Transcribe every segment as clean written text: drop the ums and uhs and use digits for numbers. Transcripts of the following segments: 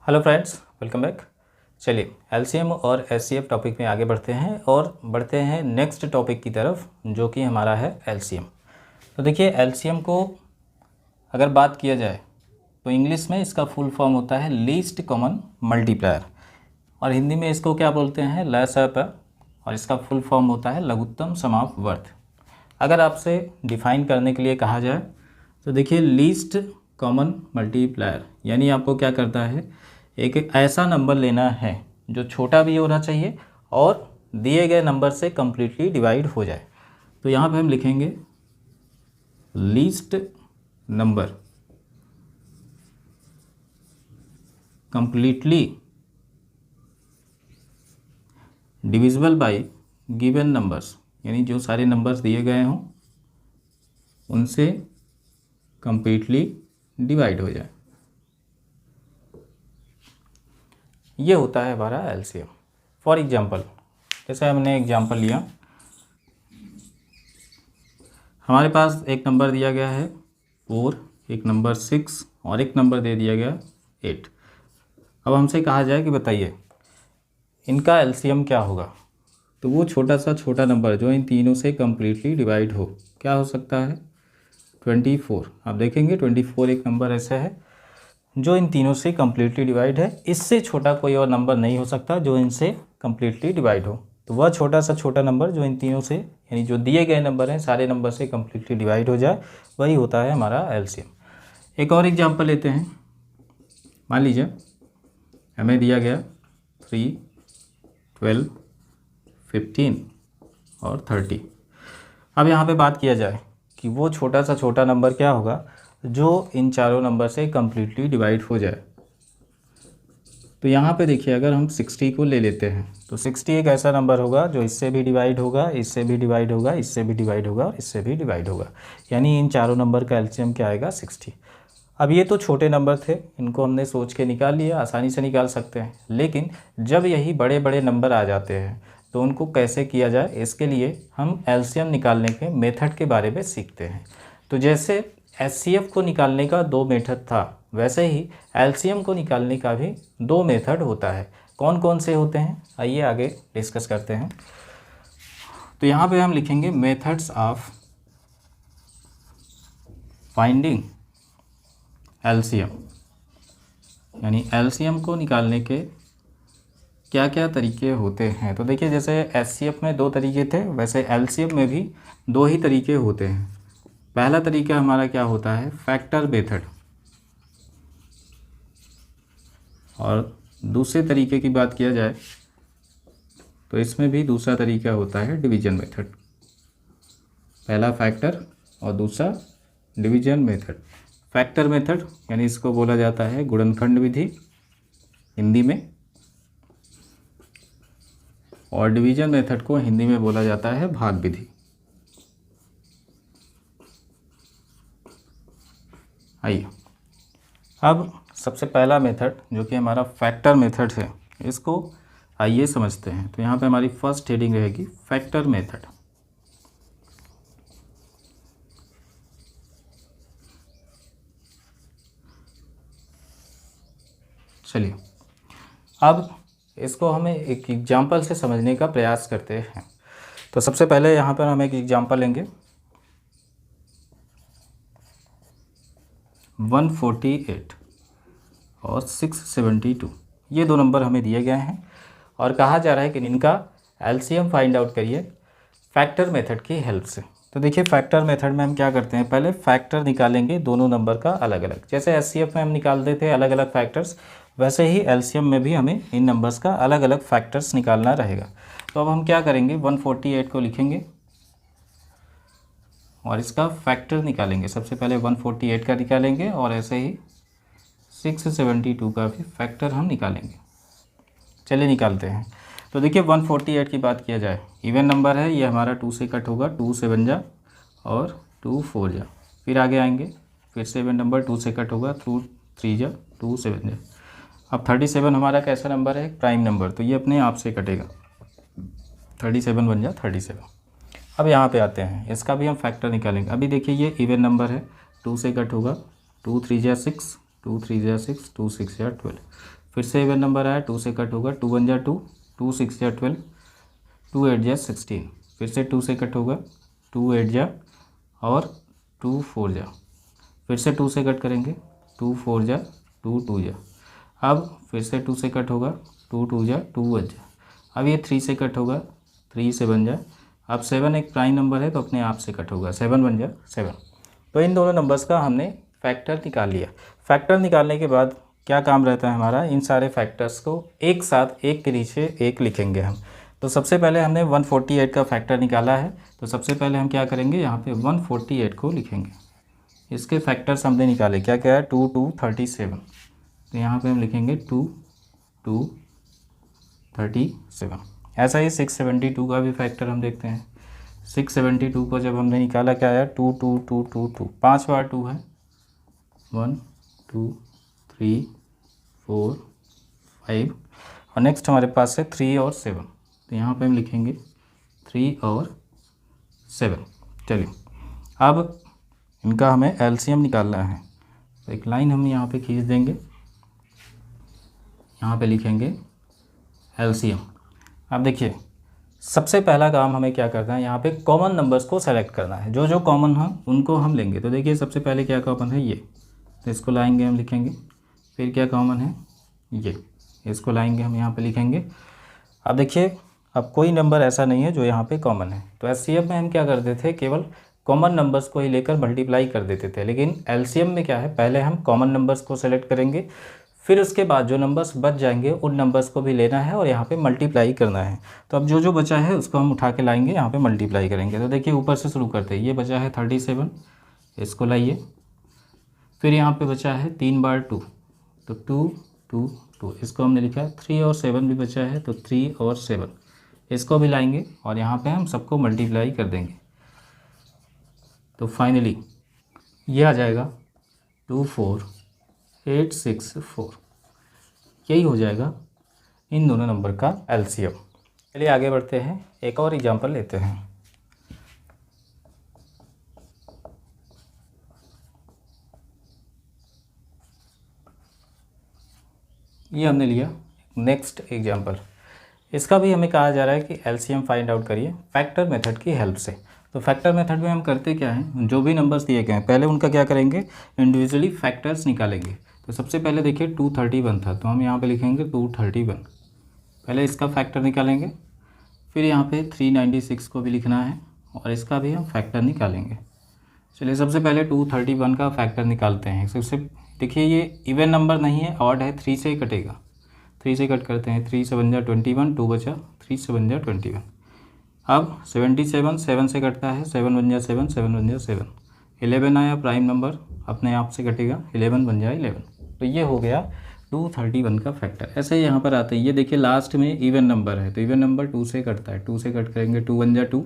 Hello friends, welcome back. चलिए LCM और HCF topic में आगे बढ़ते हैं और बढ़ते हैं नेक्स्ट टॉपिक की तरफ, जो कि हमारा है एलसीएम। तो देखिए एलसीएम को अगर बात किया जाए तो इंग्लिश में इसका फुल फॉर्म होता है लीस्ट कॉमन मल्टीप्लायर, और हिंदी में इसको क्या बोलते हैं, लसाअ, और इसका फुल फॉर्म होता है लघुत्तम सम ऑफ वर्थ। अगर आपसे डिफाइन करने के लिए कहा जाए तो देखिए लीस्ट कॉमन मल्टीप्लायर यानी आपको क्या करता है, एक ऐसा नंबर लेना है जो छोटा भी होना चाहिए और दिए गए नंबर से कम्प्लीटली डिवाइड हो जाए। तो यहाँ पे हम लिखेंगे least number completely divisible by given numbers, यानी जो सारे नंबर्स दिए गए हों उनसे कम्प्लीटली डिवाइड हो जाए। ये होता है हमारा एलसीएम। फॉर एग्जांपल, जैसे हमने एग्जांपल लिया, हमारे पास एक नंबर दिया गया है 4, एक नंबर 6 और एक नंबर दे दिया गया 8। अब हमसे कहा जाए कि बताइए इनका एलसीएम क्या होगा। तो वो छोटा सा छोटा नंबर जो इन तीनों से कम्प्लीटली डिवाइड हो, क्या हो सकता है, 24। आप देखेंगे 24 एक नंबर ऐसा है जो इन तीनों से कम्प्लीटली डिवाइड है। इससे छोटा कोई और नंबर नहीं हो सकता जो इनसे कम्प्लीटली डिवाइड हो। तो वह छोटा सा छोटा नंबर जो इन तीनों से, यानी जो दिए गए नंबर हैं सारे नंबर से कम्प्लीटली डिवाइड हो जाए, वही होता है हमारा एलसीएम। एक और एग्जांपल लेते हैं। मान लीजिए हमें दिया गया 3, 12, 15 और 30। अब यहाँ पे बात किया जाए कि वो छोटा सा छोटा नंबर क्या होगा जो इन चारों नंबर से कम्प्लीटली डिवाइड हो जाए। तो यहाँ पे देखिए अगर हम 60 को ले लेते हैं तो 60 एक ऐसा नंबर होगा जो इससे भी डिवाइड होगा, इससे भी डिवाइड होगा, इससे भी डिवाइड होगा और इससे भी डिवाइड होगा, यानी इन चारों नंबर का एलसीएम क्या आएगा, 60। अब ये तो छोटे नंबर थे, इनको हमने सोच के निकाल लिया, आसानी से निकाल सकते हैं। लेकिन जब यही बड़े बड़े नंबर आ जाते हैं तो उनको कैसे किया जाए, इसके लिए हम एलसीएम निकालने के मेथड के बारे में सीखते हैं। तो जैसे एचसीएफ को निकालने का 2 मेथड था, वैसे ही एलसीएम को निकालने का भी 2 मेथड होता है। कौन कौन से होते हैं, आइए आगे डिस्कस करते हैं। तो यहाँ पे हम लिखेंगे मेथड्स ऑफ फाइंडिंग एलसीएम, यानी एलसीएम को निकालने के क्या क्या तरीके होते हैं। तो देखिए जैसे एचसीएफ में 2 तरीके थे, वैसे एलसीएम में भी 2 ही तरीके होते हैं। पहला तरीका हमारा क्या होता है, फैक्टर मेथड, और दूसरे तरीके की बात किया जाए तो इसमें भी दूसरा तरीका होता है डिवीजन मेथड। पहला फैक्टर और दूसरा डिवीजन मेथड। फैक्टर मेथड यानी इसको बोला जाता है गुणनखंड विधि हिंदी में, और डिवीजन मेथड को हिंदी में बोला जाता है भाग विधि। आइए अब सबसे पहला मेथड जो कि हमारा फैक्टर मेथड है, इसको आइए समझते हैं। तो यहाँ पे हमारी फर्स्ट हेडिंग रहेगी फैक्टर मेथड। चलिए अब इसको हमें एक एग्जांपल से समझने का प्रयास करते हैं। तो सबसे पहले यहाँ पर हम एक एग्जांपल लेंगे। 148 और 672, ये 2 नंबर हमें दिए गए हैं और कहा जा रहा है कि इनका एलसीएम फाइंड आउट करिए फैक्टर मेथड की हेल्प से। तो देखिए फैक्टर मेथड में हम क्या करते हैं, पहले फैक्टर निकालेंगे दोनों नंबर का अलग अलग। जैसे एचसीएफ में हम निकालते थे अलग अलग फैक्टर्स, वैसे ही एलसीएम में भी हमें इन नंबर्स का अलग अलग फैक्टर्स निकालना रहेगा। तो अब हम क्या करेंगे, 148 को लिखेंगे और इसका फैक्टर निकालेंगे। सबसे पहले 148 का निकालेंगे और ऐसे ही 672 का भी फैक्टर हम निकालेंगे। चलिए निकालते हैं। तो देखिए 148 की बात किया जाए, इवन नंबर है, ये हमारा 2 से कट होगा, 2 7 जा और 2 4 जा। फिर आगे आएंगे, फिर से इवन नंबर 2 से कट होगा, 2 3 जा, 2 7 जा। अब 37 हमारा कैसा नंबर है, प्राइम नंबर, तो ये अपने आप से कटेगा, 37 बन जा 37। अब यहाँ पे आते हैं, इसका भी हम फैक्टर निकालेंगे। अभी देखिए ये इवन नंबर है, 2 से कट होगा, 2 3 जा 6, 2 3 जा 6, 2 6 जा 12। फिर से इवन नंबर आया, 2 से कट होगा, 2 1 जा 2, 2 6 जा 12, 2 8 जा 16, फिर से 2 से कट होगा, 2 8 जा और 2 4 जा, फिर से 2 से कट करेंगे, 2 4 जा, 2 2 जा, अब फिर से 2 से कट होगा, 2 2 जा, 2 1 जा, अब ये 3 से कट होगा, 3 7 जा, अब 7 एक प्राइम नंबर है तो अपने आप से कट होगा, 7 1 जा 7। तो इन दोनों नंबर्स का हमने फैक्टर निकाल लिया। फैक्टर निकालने के बाद क्या काम रहता है हमारा, इन सारे फैक्टर्स को एक साथ एक के नीचे एक लिखेंगे हम। तो सबसे पहले हमने 148 का फैक्टर निकाला है, तो सबसे पहले हम क्या करेंगे, यहाँ पे 148 को लिखेंगे। इसके फैक्टर्स हमने निकाले, क्या क्या है, 2 2 37, तो यहाँ पे हम लिखेंगे 2 2 37। ऐसा ही 672 का भी फैक्टर हम देखते हैं। 672 को जब हमने निकाला, क्या आया, 2 2 2 2 2, 5 बार 2 है, 1 2 3 4 5, और नेक्स्ट हमारे पास है 3 और 7, तो यहाँ पे हम लिखेंगे 3 और 7। चलिए अब इनका हमें एलसीएम निकालना है, तो एक लाइन हम यहाँ पे खींच देंगे, यहाँ पे लिखेंगे एलसीएम। अब देखिए सबसे पहला काम हमें क्या करना है, यहाँ पे कॉमन नंबर्स को सेलेक्ट करना है, जो जो कॉमन हैं उनको हम लेंगे। तो देखिए सबसे पहले क्या कॉमन है, ये, तो इसको लाएंगे हम, लिखेंगे। फिर क्या कॉमन है, ये, इसको लाएंगे हम, यहाँ पे लिखेंगे। अब देखिए अब कोई नंबर ऐसा नहीं है जो यहाँ पे कॉमन है, तो एचसीएफ में हम क्या करते थे, केवल कॉमन नंबर्स को ही लेकर मल्टीप्लाई कर देते थे। लेकिन एलसीएम में क्या है, पहले हम कॉमन नंबर्स को सेलेक्ट करेंगे, फिर उसके बाद जो नंबर्स बच जाएंगे उन नंबर्स को भी लेना है और यहाँ पे मल्टीप्लाई करना है। तो अब जो जो बचा है उसको हम उठा के लाएंगे, यहाँ पे मल्टीप्लाई करेंगे। तो देखिए ऊपर से शुरू करते हैं, ये बचा है 37, इसको लाइए। फिर यहाँ पे बचा है 3 बार 2, तो 2 2 2, इसको हमने लिखा है। 3 और 7 भी बचा है, तो 3 और 7, इसको भी लाएंगे और यहाँ पे हम सबको मल्टीप्लाई कर देंगे। तो फाइनली ये आ जाएगा 24864। यही हो जाएगा इन दोनों नंबर का एलसीएम। चलिए आगे बढ़ते हैं, एक और एग्जांपल लेते हैं। ये हमने लिया नेक्स्ट एग्जांपल। इसका भी हमें कहा जा रहा है कि एलसीएम फाइंड आउट करिए फैक्टर मेथड की हेल्प से। तो फैक्टर मेथड में हम करते क्या हैं, जो भी नंबर्स दिए गए हैं पहले उनका क्या करेंगे, इंडिविजुअली फैक्टर्स निकालेंगे। तो सबसे पहले देखिए 231 था, तो हम यहाँ पे लिखेंगे 231, पहले इसका फैक्टर निकालेंगे। फिर यहाँ पे 396 को भी लिखना है और इसका भी हम फैक्टर निकालेंगे। चलिए सबसे पहले 231 का फैक्टर निकालते हैं। सबसे देखिए ये इवन नंबर नहीं है, ऑड है, 3 से ही कटेगा। 3 से कट करते हैं, 3 7 जा 21, 2 बचा, 3 7 जा 21। अब 77 7 से कटता है, 7 1 जा 7, 7 1 जा 7, 11 आया प्राइम नंबर, अपने आप से कटेगा, 11 1 जा 11। तो ये हो गया 231 का फैक्टर। ऐसे ही यहाँ पर आते हैं, ये देखिए लास्ट में इवन नंबर है, तो इवन नंबर 2 से कटता है, 2 से कट करेंगे, 2 1 जा 2,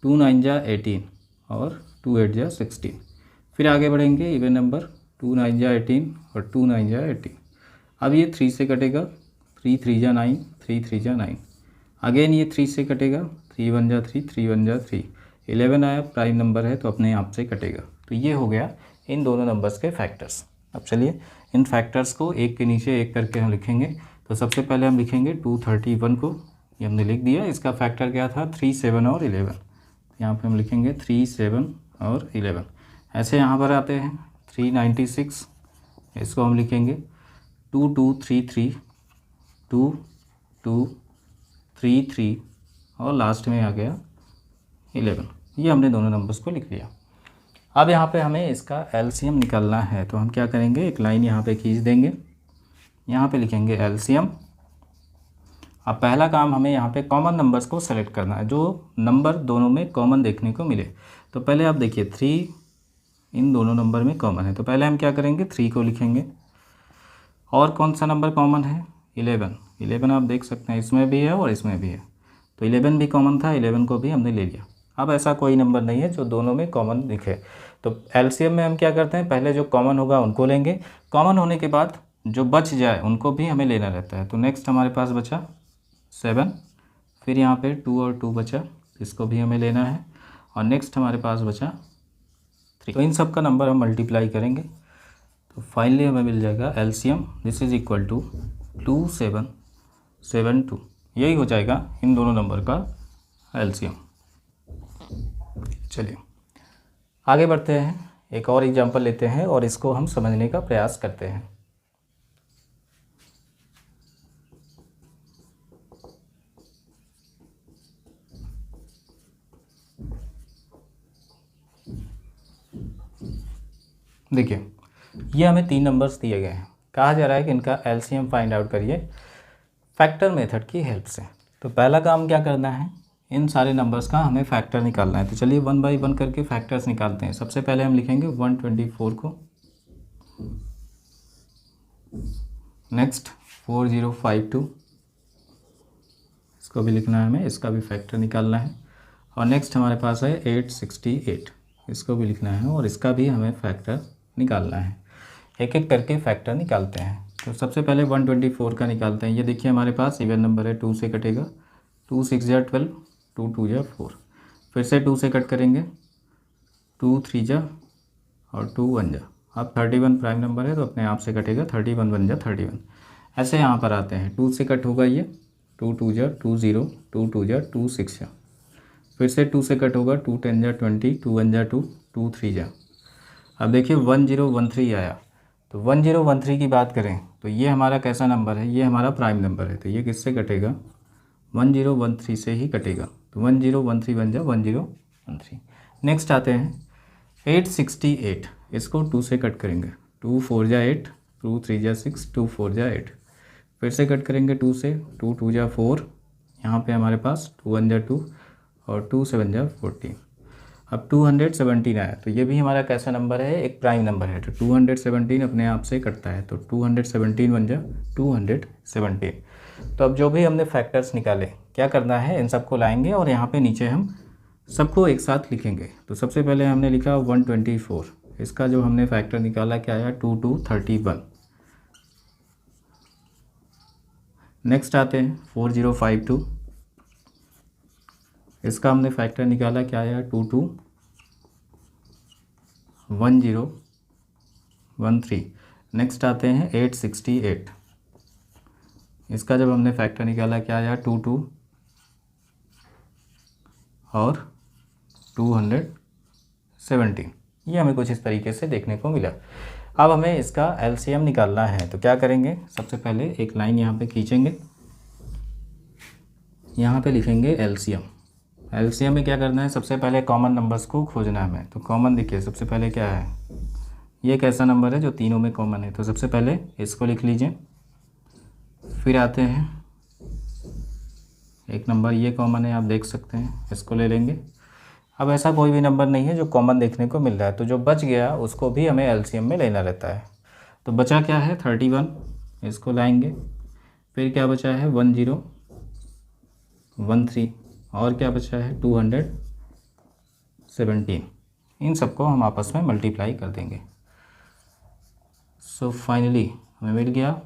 2 9 जा 18 और 2 8 जा 16। फिर आगे बढ़ेंगे, इवन नंबर 2 9 जा 18 और 2 9 जा 18। अब ये 3 से कटेगा, 3 3 जा 9, 3 3 जा 9। अगेन ये 3 से कटेगा, 3 1 जा 3, 3 1 जा 3, 11 आया प्राइम नंबर है तो अपने आप से कटेगा। तो ये हो गया इन दोनों नंबर्स के फैक्टर्स। अब चलिए इन फैक्टर्स को एक के नीचे एक करके हम लिखेंगे। तो सबसे पहले हम लिखेंगे 231 को, ये हमने लिख दिया। इसका फैक्टर क्या था, 3 7 और 11। यहाँ पे हम लिखेंगे 3 7 और 11। ऐसे यहाँ पर आते हैं 396, इसको हम लिखेंगे 2 2 3 3, 2 2 3 3 और लास्ट में आ गया 11। ये हमने दोनों नंबर्स को लिख लिया। अब यहाँ पे हमें इसका एलसीएम निकालना है, तो हम क्या करेंगे, एक लाइन यहाँ पे खींच देंगे, यहाँ पे लिखेंगे एलसीएम। अब पहला काम हमें यहाँ पे कॉमन नंबर्स को सेलेक्ट करना है, जो नंबर दोनों में कॉमन देखने को मिले। तो पहले आप देखिए 3 इन दोनों नंबर में कॉमन है, तो पहले हम क्या करेंगे, 3 को लिखेंगे। और कौन सा नंबर कॉमन है, 11। 11 आप देख सकते हैं इसमें भी है और इसमें भी है, तो 11 भी कॉमन था, 11 को भी हमने ले लिया। अब ऐसा कोई नंबर नहीं है जो दोनों में कॉमन दिखे, तो एलसीएम में हम क्या करते हैं, पहले जो कॉमन होगा उनको लेंगे, कॉमन होने के बाद जो बच जाए उनको भी हमें लेना रहता है। तो नेक्स्ट हमारे पास बचा 7, फिर यहाँ पे 2 और 2 बचा, इसको भी हमें लेना है, और नेक्स्ट हमारे पास बचा 3। तो इन सब का नंबर हम मल्टीप्लाई करेंगे, तो फाइनली हमें मिल जाएगा LCM this is equal to 2772। यही हो जाएगा इन दोनों नंबर का एलसीएम। चलिए आगे बढ़ते हैं, एक और एग्जांपल लेते हैं और इसको हम समझने का प्रयास करते हैं। देखिए ये हमें 3 नंबर्स दिए गए हैं, कहा जा रहा है कि इनका एलसीएम फाइंड आउट करिए फैक्टर मेथड की हेल्प से। तो पहला काम क्या करना है, इन सारे नंबर्स का हमें फैक्टर निकालना है। तो चलिए 1 बाई 1 करके फैक्टर्स निकालते हैं। सबसे पहले हम लिखेंगे 124 को, नेक्स्ट 4052, इसको भी लिखना है हमें, इसका भी फैक्टर निकालना है। और नेक्स्ट हमारे पास है 868, इसको भी लिखना है और इसका भी हमें फैक्टर निकालना है। एक एक करके फैक्टर निकालते हैं। तो सबसे पहले 124 का निकालते हैं। ये देखिए हमारे पास इवन नंबर है, 2 से कटेगा, 2 6 जा 12, 2 2 जा 4, फिर से 2 से कट करेंगे, 2 3 जा और 2 1 जा। अब 31 प्राइम नंबर है तो अपने आप से कटेगा, 31 1 जा 31। ऐसे यहाँ पर आते हैं, 2 से कट होगा ये, 2 2 जा 2 0, 2 2 जा 2 6 जा, फिर से 2 से कट होगा, 2 10 जा 20, 2 1 जा 2, 2 3 जा। अब देखिए 1013 आया। तो 1013 की बात करें तो ये हमारा कैसा नंबर है, ये हमारा प्राइम नंबर है, तो ये किससे कटेगा, 1013 से ही कटेगा। तो 1013 बन जा 1013। नेक्स्ट आते हैं 868, इसको 2 से कट करेंगे, 2 4 जा 8, 2 3 जा 6, 2 4 जा 8, फिर से कट करेंगे 2 से, 2 2 जा 4, यहाँ पे हमारे पास 2 1 जा 2 और 2 7 जा 14। अब 217 आया, तो ये भी हमारा कैसा नंबर है, एक प्राइम नंबर है। तो 217 अपने आप से कटता है, तो 217 बन जा 217। तो अब जो भी हमने फैक्टर्स निकाले, क्या करना है, इन सबको लाएंगे और यहाँ पे नीचे हम सबको एक साथ लिखेंगे। तो सबसे पहले हमने लिखा 124, इसका जो हमने फैक्टर निकाला क्या आया, 2231। नेक्स्ट आते हैं 4052, इसका हमने फैक्टर निकाला क्या आया, 221013। नेक्स्ट आते हैं 868, इसका जब हमने फैक्टर निकाला क्या आया, 22 और 217। ये हमें कुछ इस तरीके से देखने को मिला। अब हमें इसका एलसीएम निकालना है, तो क्या करेंगे, सबसे पहले एक लाइन यहाँ पे खींचेंगे, यहाँ पे लिखेंगे एलसीएम। एलसीएम में क्या करना है, सबसे पहले कॉमन नंबर्स को खोजना है हमें। तो कॉमन देखिए सबसे पहले क्या है, ये कैसा नंबर है जो तीनों में कॉमन है, तो सबसे पहले इसको लिख लीजिए। फिर आते हैं एक नंबर ये कॉमन है, आप देख सकते हैं, इसको ले लेंगे। अब ऐसा कोई भी नंबर नहीं है जो कॉमन देखने को मिल रहा है, तो जो बच गया उसको भी हमें एलसीएम में लेना रहता है। तो बचा क्या है, 31, इसको लाएंगे। फिर क्या बचा है, 1013, और क्या बचा है 217। इन सबको हम आपस में मल्टीप्लाई कर देंगे। सो फाइनली हमें मिल गया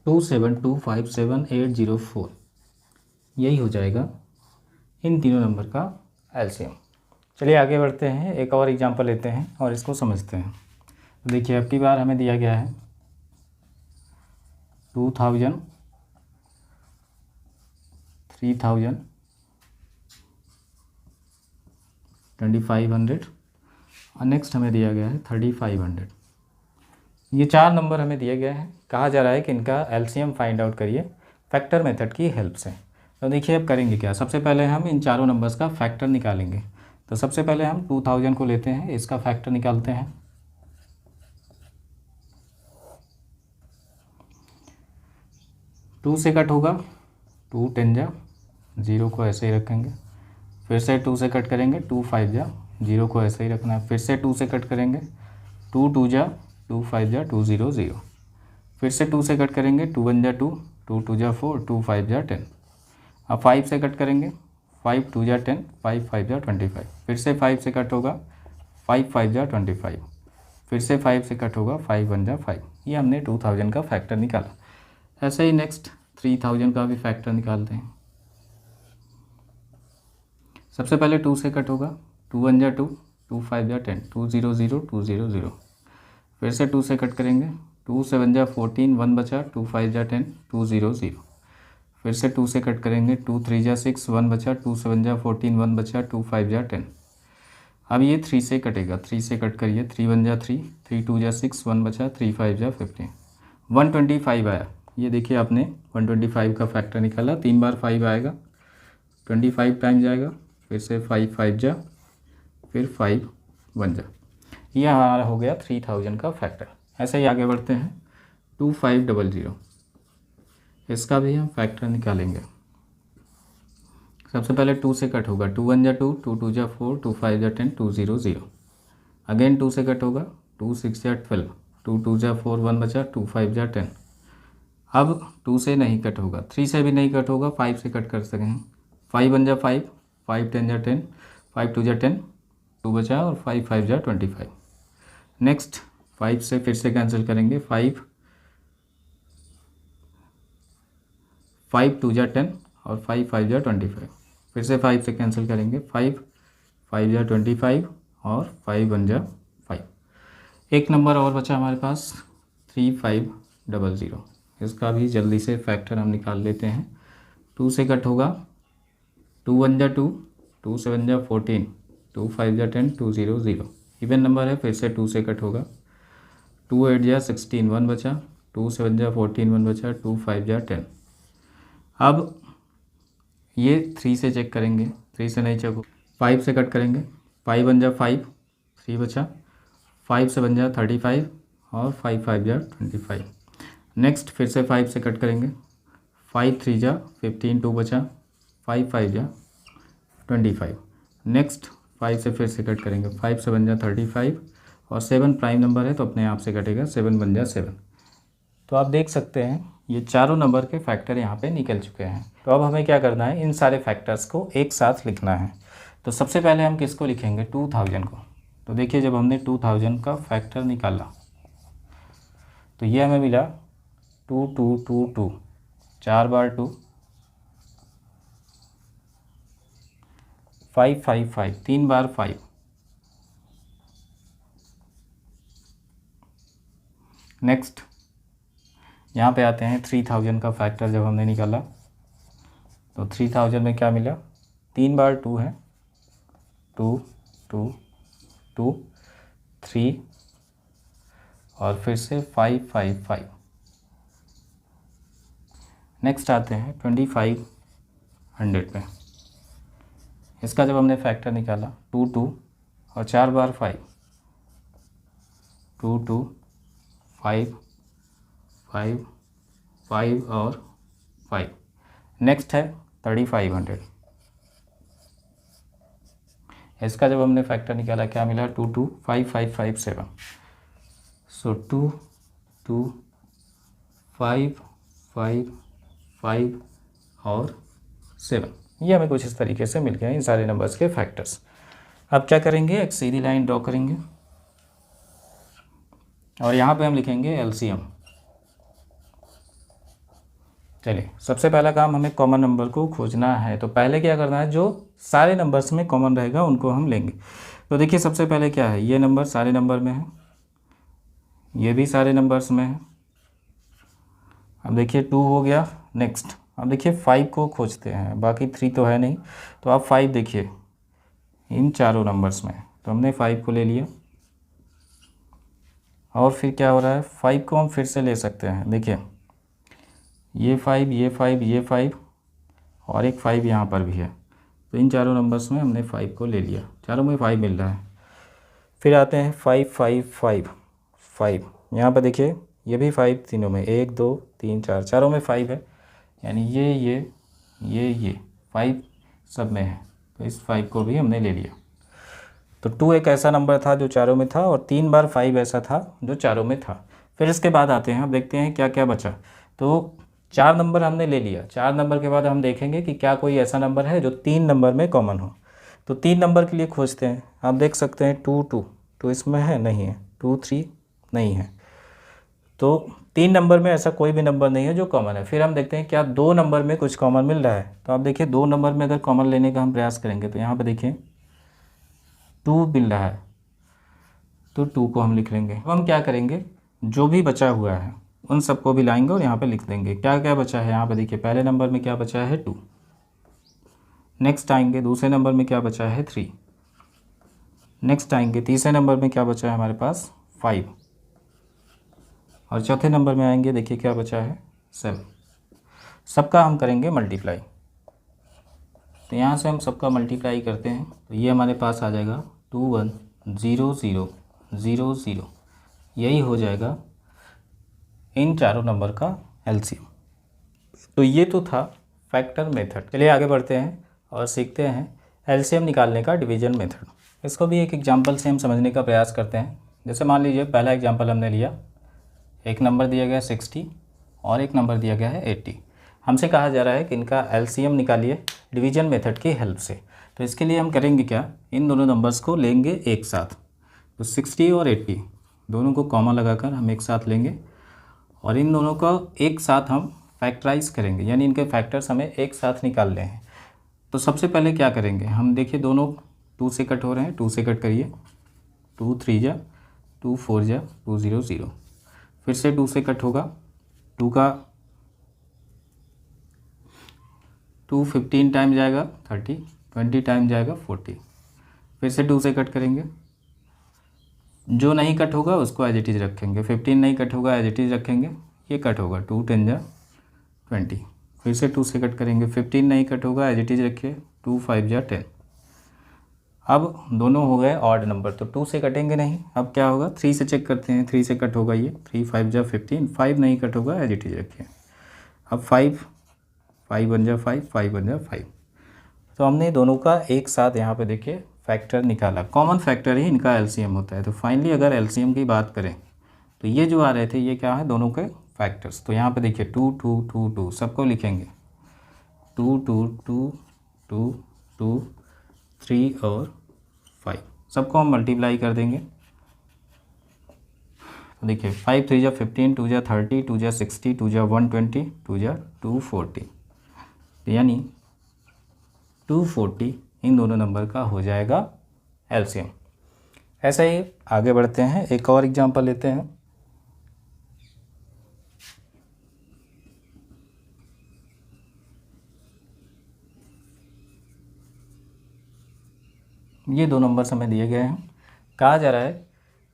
27257,804। यही हो जाएगा इन तीनों नंबर का एलसीएम। चलिए आगे बढ़ते हैं, एक और एग्जांपल लेते हैं और इसको समझते हैं। तो देखिए अब की बार हमें दिया गया है 2000, 3000, 2500 और नेक्स्ट हमें दिया गया है 3500। ये 4 नंबर हमें दिए गए हैं। कहा जा रहा है कि इनका एलसीएम फाइंड आउट करिए फैक्टर मेथड की हेल्प से। तो देखिए अब करेंगे क्या, सबसे पहले हम इन चारों नंबर्स का फैक्टर निकालेंगे। तो सबसे पहले हम 2000 को लेते हैं, इसका फैक्टर निकालते हैं। टू से कट होगा, 2 10 जा, 0 को ऐसे ही रखेंगे। फिर से 2 से कट करेंगे, 2 5 जा, 0 को ऐसे ही रखना है। फिर से 2 से कट करेंगे, 2 2 जा, 2 5 जा, 2 0 0। फिर से 2 से कट करेंगे, 2 1 जा 2, 2 2 जा 4, 2 5 जा 10। अब 5 से कट करेंगे, 5 2 जा 10, 5 5 जा 25। फिर से 5 से कट होगा, 5 5 जा 25। फिर से 5 से कट होगा, 5 1 जा 5। ये हमने 2000 का फैक्टर निकाला। ऐसे ही नेक्स्ट 3000 का भी फैक्टर निकालते हैं। सबसे पहले 2 से कट होगा, 2 1 जा 2, 2 5 जा 10, 2 0 0 2 0 0। फिर से 2 से कट करेंगे, 2 7 जा 14, 1 बचा, 2 5 जा 10, 2 0 0। फिर से 2 से कट करेंगे, 2 3 जा 6, 1 बचा, 2 7 जा 14, 1 बचा, 2 5 जा 10। अब ये 3 से कटेगा, 3 से कट करिए, 3 1 जा 3, 3 2 जा 6, 1 बचा, 3 5 जा 15, 125 आया। ये देखिए आपने 125 का फैक्टर निकाला, 3 बार 5 आएगा, 25 टाइम जाएगा, फिर से 5 5 जा, फिर 5 1 जा। ये हमारा हो गया 3000 का फैक्टर। ऐसे ही आगे बढ़ते हैं, 2500, इसका भी हम फैक्टर निकालेंगे। सबसे पहले 2 से कट होगा, 2 1 जा 2, 2 2 जा 4, 2 5 जा 10, 2 0 0। अगेन 2 से कट होगा, 2 6 जा 12, 2 2 जा 4, 1 बचा, 2 5 जा 10। अब 2 से नहीं कट होगा, 3 से भी नहीं कट होगा, 5 से कट कर सकें, 5 1 जा 5, 5 10 जा 10, 5 2 जा 10, 2 बचा, और 5 5 जा 25। नेक्स्ट 5 से फिर से कैंसिल करेंगे, 5 2 जा 10, और 5 5 जा 25। फिर से 5 से कैंसिल करेंगे, 5 5 जा 25, और 5 1 जा 5। एक नंबर और बचा हमारे पास 3500, इसका भी जल्दी से फैक्टर हम निकाल लेते हैं। 2 से कट होगा, 2 1 जा 2, 2 7 जा 14, 2 5 जा 10, 2 0 0। इवन नंबर है, फिर से 2 से कट होगा, 2 8 जा 16, 1 बचा, 2 7 जा 14, 1 बचा, 2 5 जा 10। अब ये 3 से चेक करेंगे, 3 से नहीं चेक हो, 5 से कट करेंगे, 5 1 जा 5, 3 बचा, 5 7 जा 35, और 5 5 जा 25। नेक्स्ट फिर से 5 से कट करेंगे, 5 3 जा 15, 2 बचा, 5 5 जा 25। नेक्स्ट 5 से फिर से कट करेंगे, 5 7 जा 35, और 7 प्राइम नंबर है तो अपने आप से कटेगा, 7 1 जा 7। तो आप देख सकते हैं ये चारों नंबर के फैक्टर यहाँ पे निकल चुके हैं। तो अब हमें क्या करना है, इन सारे फैक्टर्स को एक साथ लिखना है। तो सबसे पहले हम किसको लिखेंगे, 2000 को। तो देखिए जब हमने 2000 का फैक्टर निकाला तो ये हमें मिला 2 2 2 2, 4 बार 2, 5 5 5, 3 बार 5, नेक्स्ट यहाँ पे आते हैं 3000 का फैक्टर जब हमने निकाला तो 3000 में क्या मिला, 3 बार 2 है, 2 2 2 3, और फिर से 5 5 5। नेक्स्ट आते हैं 2500 पे। इसका जब हमने फैक्टर निकाला 2 2, और 4 बार 5, 2 2 5 5 5, और 5। नेक्स्ट है 3500। इसका जब हमने फैक्टर निकाला क्या मिला, 2 2 5 5 5 7। सो 2 2 5 5 5, और 7। ये हमें कुछ इस तरीके से मिल गया इन सारे नंबर्स के फैक्टर्स। अब क्या करेंगे, एक सीधी लाइन ड्रॉ करेंगे, और यहाँ पे हम लिखेंगे एलसीएम। चलिए सबसे पहला काम, हमें कॉमन नंबर को खोजना है। तो पहले क्या करना है, जो सारे नंबर्स में कॉमन रहेगा उनको हम लेंगे। तो देखिए सबसे पहले क्या है, ये नंबर सारे नंबर में है, ये भी सारे नंबर्स में है। अब देखिए 2 हो गया। नेक्स्ट अब देखिए 5 को खोजते हैं, बाकी 3 तो है नहीं, तो आप 5 देखिए इन चारों नंबर्स में, तो हमने 5 को ले लिया। और फिर क्या हो रहा है, 5 को हम फिर से ले सकते हैं। देखिए ये 5, ये 5, ये 5, और एक 5 यहाँ पर भी है, तो इन चारों नंबर्स में हमने 5 को ले लिया, चारों में 5 मिल रहा है। फिर आते हैं 5 5 5 5, यहाँ पर देखिए ये भी 5 तीनों में, 1 2 3 4, चारों में 5 है, यानी ये 5 सब में है, तो इस 5 को भी हमने ले लिया। तो 2 एक ऐसा नंबर था जो चारों में था, और 3 बार 5 ऐसा था जो चारों में था। फिर इसके बाद आते हैं, अब देखते हैं क्या क्या बचा। तो 4 नंबर हमने ले लिया, 4 नंबर के बाद हम देखेंगे कि क्या कोई ऐसा नंबर है जो 3 नंबर में कॉमन हो। तो 3 नंबर के लिए खोजते हैं। आप देख सकते हैं 2 2 2 इसमें है, नहीं है, 2 3 नहीं है, तो 3 नंबर में ऐसा कोई भी नंबर नहीं है जो कॉमन है। फिर हम देखते हैं क्या 2 नंबर में कुछ कॉमन मिल रहा है। तो आप देखिए 2 नंबर में अगर कॉमन लेने का हम प्रयास करेंगे तो यहाँ पे देखिए 2 मिल रहा है, तो 2 को हम लिख लेंगे। अब हम क्या करेंगे, जो भी बचा हुआ है उन सबको भी लाएंगे और यहाँ पे लिख देंगे। क्या क्या बचा है यहाँ पे देखिए, पहले नंबर में क्या बचा है 2, नेक्स्ट आएंगे दूसरे नंबर में क्या बचा है 3, नेक्स्ट आएंगे तीसरे नंबर में क्या बचा है हमारे पास 5, और चौथे नंबर में आएंगे देखिए क्या बचा है 7। सबका हम करेंगे मल्टीप्लाई। तो यहाँ से हम सबका मल्टीप्लाई करते हैं तो ये हमारे पास आ जाएगा 210000। यही हो जाएगा इन चारों नंबर का एलसीएम। तो ये तो था फैक्टर मेथड। चलिए आगे बढ़ते हैं और सीखते हैं एलसीएम निकालने का डिवीजन मेथड। इसको भी एक एग्जांपल से हम समझने का प्रयास करते हैं। जैसे मान लीजिए पहला एग्जांपल हमने लिया, एक नंबर दिया गया 60 और एक नंबर दिया गया है 80। हमसे कहा जा रहा है कि इनका एलसीएम निकालिए डिवीजन मेथड की हेल्प से। तो इसके लिए हम करेंगे क्या, इन दोनों नंबर्स को लेंगे एक साथ। तो 60 और 80 दोनों को कॉमा लगाकर हम एक साथ लेंगे और इन दोनों को एक साथ हम फैक्टराइज करेंगे, यानी इनके फैक्टर्स हमें एक साथ निकालने हैं। तो सबसे पहले क्या करेंगे, हम देखिए दोनों 2 से कट हो रहे हैं, 2 से कट करिए, 2 3 जा 2 4 जा 2 0 0। फिर से 2 से कट होगा, 2 का 2 15 टाइम जाएगा 30, 20 टाइम जाएगा 40। फिर से 2 से कट करेंगे, जो नहीं कट होगा उसको एज इट इज़ रखेंगे, 15 नहीं कट होगा एज इट इज़ रखेंगे, ये कट होगा 2 10 जा 20। फिर से 2 से कट करेंगे, 15 नहीं कट होगा एज इट इज़ रखिए, 2 5 जा 10। अब दोनों हो गए ऑड नंबर, तो 2 से कटेंगे नहीं। अब क्या होगा, 3 से चेक करते हैं, 3 से कट होगा ये, 3 5 जा 15, 5 नहीं कट होगा एज इट इज़ रखिए। अब 5 बन जा 5, 5 बन जा 5। तो हमने दोनों का एक साथ यहाँ पे देखिए फैक्टर निकाला, कॉमन फैक्टर ही इनका एलसीएम होता है। तो फाइनली अगर एलसीएम की बात करें तो ये जो आ रहे थे ये क्या है, दोनों के फैक्टर्स। तो यहाँ पे देखिए 2 2 2 2 सबको लिखेंगे, 2 2 2 2 2 3 और 5 सबको हम मल्टीप्लाई कर देंगे। तो देखिए 5 3 जा 15, 2 जा 30, 2 जा 60, 2 जा 120, 2 जा 240, यानी 240 इन दोनों नंबर का हो जाएगा एलसीएम। ऐसे ही आगे बढ़ते हैं, एक और एग्जांपल लेते हैं। ये 2 नंबर्स हमें दिए गए हैं, कहा जा रहा है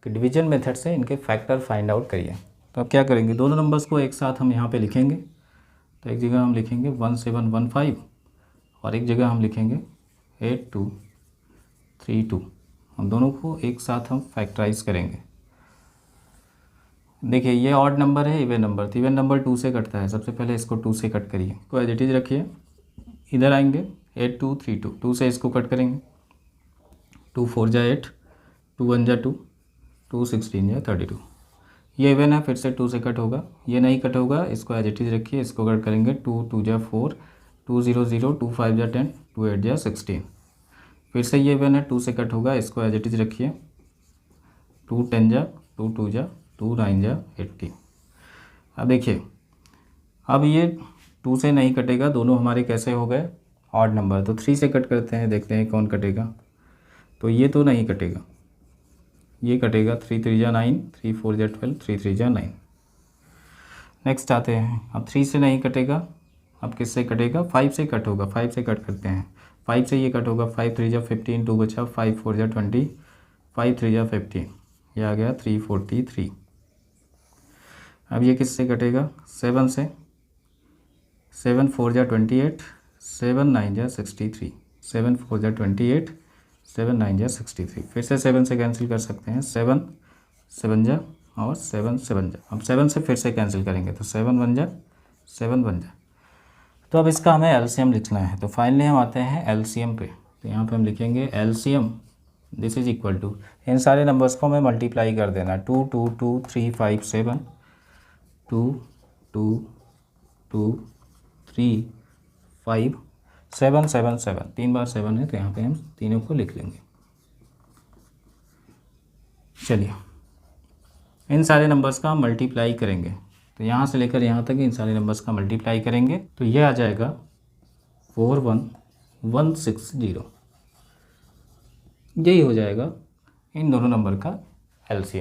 कि डिवीजन मेथड से इनके फैक्टर फाइंड आउट करिए। तो अब क्या करेंगे, दोनों नंबर्स को एक साथ हम यहाँ पे लिखेंगे। तो एक जगह हम लिखेंगे 1715 और एक जगह हम लिखेंगे 8232। हम दोनों को एक साथ हम फैक्टराइज करेंगे। देखिए ये ऑड नंबर है, इवन नंबर, तो इवन नंबर 2 से कटता है। सबसे पहले इसको 2 से कट करिए, इसको एज इट इज रखिए। इधर आएंगे 8232, 2 से इसको कट करेंगे, 2 4 जा 8, 2 1 जा 2, 2 16 जा 32। ये इवन है, फिर से 2 से कट होगा, ये नहीं कट होगा, इसको एज इट इज रखिए, इसको कट करेंगे, 2 2 जा 4, 2 0 0, 2 5 जा 10, 2 8 जा 16। फिर से ये इवन है, 2 से कट होगा, इसको एज इट इज रखिए, 2 10 जा 2 2 जा 2 9 जा 80। अब देखिए अब ये 2 से नहीं कटेगा, दोनों हमारे कैसे हो गए ऑड नंबर। तो 3 से कट करते हैं, देखते हैं कौन कटेगा। तो ये तो नहीं कटेगा, ये कटेगा, 3 3 जा 9, 3 4 जा 12, 3 3 जा 9। नेक्स्ट आते हैं, अब 3 से नहीं कटेगा, अब किससे कटेगा, 5 से कट होगा, 5 से कट करते हैं, 5 से ये कट होगा, 5 3 जा 15, 2 बचा, 5 4 जा 20, 5 3 जा 15, ये आ गया 343। अब ये किससे कटेगा, 7 से, 7 4 जा 28, 7 9 जा 63, 7 4 जा 28, 7 9 जा 63। फिर से 7 से कैंसिल कर सकते हैं, 7 7 जा और 7 7 जा। अब 7 से फिर से कैंसिल करेंगे तो 7 1 जा 7 1 जा। तो अब इसका हमें एलसीएम लिखना है। तो फाइनली हम आते हैं एलसीएम पे। तो यहाँ पे हम लिखेंगे LCM this is equal to, इन सारे नंबर्स को हमें मल्टीप्लाई कर देना, 2 2 2 3 5 7, 2 2 2 3 5 7 7 7, 3 बार 7 है तो यहाँ पे हम तीनों को लिख लेंगे। चलिए इन सारे नंबर्स का हम मल्टीप्लाई करेंगे, तो यहाँ से लेकर यहाँ तक इन सारे नंबर्स का मल्टीप्लाई करेंगे तो ये आ जाएगा 41160। यही हो जाएगा इन दोनों नंबर का एलसीएम।